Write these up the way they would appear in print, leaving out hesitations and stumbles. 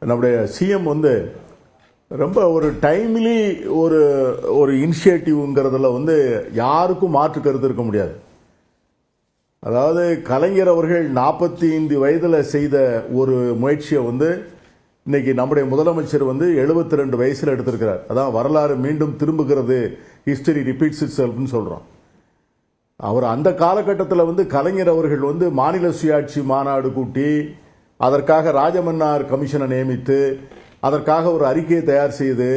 நம்முடைய சிஎம் வந்து ரொம்ப ஒரு டைம்லி ஒரு ஒரு இனிஷியேட்டிவ்ங்கிறதுல வந்து யாருக்கும் மாற்று கருத்து இருக்க முடியாது. அதாவது கலைஞர் அவர்கள் 45 வயதில் செய்த ஒரு முயற்சியை வந்து இன்னைக்கு நம்முடைய முதலமைச்சர் வந்து 72 வயசில் எடுத்திருக்கிறார். அதான் வரலாறு மீண்டும் திரும்புகிறது, ஹிஸ்டரி ரிப்பீட்ஸ் இட் செல்ஃப்னு சொல்கிறோம். அவர் அந்த காலகட்டத்தில் வந்து கலைஞர் அவர்கள் வந்து மாநில சுயாட்சி மாநாடு கூட்டி அதற்காக ராஜமன்னார் கமிஷனை நியமித்து அதற்காக ஒரு அறிக்கையை தயார் செய்து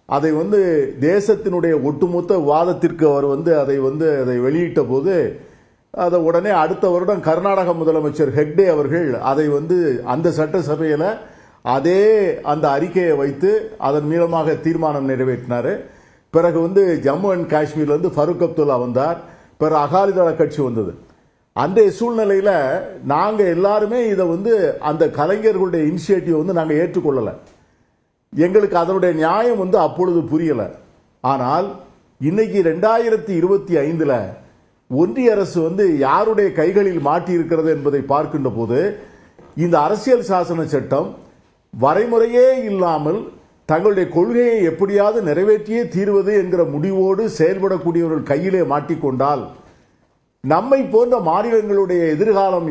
அதை வந்து தேசத்தினுடைய ஒட்டுமொத்த வாதத்திற்கு அவர் வந்து அதை வெளியிட்ட போது அதை உடனே அடுத்த வருடம் கர்நாடக முதலமைச்சர் ஹெக்டே அவர்கள் அதை வந்து அந்த சட்டசபையில் அதே அந்த அறிக்கையை வைத்து அதன் மூலமாக தீர்மானம் நிறைவேற்றினார். பிறகு வந்து ஜம்மு அண்ட் காஷ்மீர்லேருந்து ஃபருக் அப்துல்லா வந்தார். பிறகு அகாலிதள கட்சி வந்தது. அன்றைய சூழ்நிலையில் நாங்கள் எல்லாருமே இதை வந்து அந்த கலைஞர்களுடைய இனிஷியேட்டிவ் வந்து நாங்கள் ஏற்றுக்கொள்ளலை. எங்களுக்கு அதனுடைய நியாயம் வந்து அப்பொழுது புரியலை. ஆனால் இன்னைக்கு 2025 ஒன்றிய அரசு வந்து யாருடைய கைகளில் மாட்டி இருக்கிறது என்பதை பார்க்கின்ற போது இந்த அரசியல் சாசன சட்டம் வரைமுறையே இல்லாமல் தங்களுடைய கொள்கையை எப்படியாவது நிறைவேற்றியே தீர்வது என்கிற முடிவோடு செயல்படக்கூடியவர்கள் கையிலே மாட்டிக்கொண்டால் நம்மை போன்ற மாநிலங்களுடைய எதிர்காலம்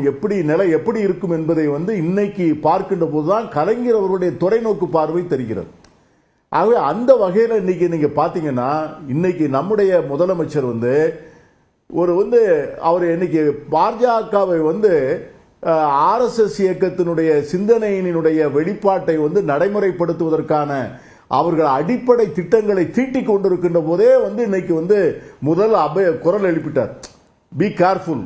நிலை எப்படி இருக்கும் என்பதை வந்து இன்னைக்கு பார்க்கின்ற போதுதான் கலைஞர் அவருடைய தொலைநோக்கு பார்வை தெரிகிறது. ஆகவே அந்த வகையில் இன்னைக்கு நீங்க பாத்தீங்கன்னா இன்னைக்கு நம்முடைய முதலமைச்சர் வந்து அவர் இன்னைக்கு பாஜகவை வந்து RSS இயக்கத்தினுடைய சிந்தனையினுடைய வெளிப்பாட்டை வந்து நடைமுறைப்படுத்துவதற்கான அவர்கள் அடிப்படை திட்டங்களை தீட்டிக் கொண்டிருக்கின்ற போதே வந்து இன்னைக்கு வந்து முதல் குரல் எழுப்பிட்டார், பி கேர்ஃபுல்.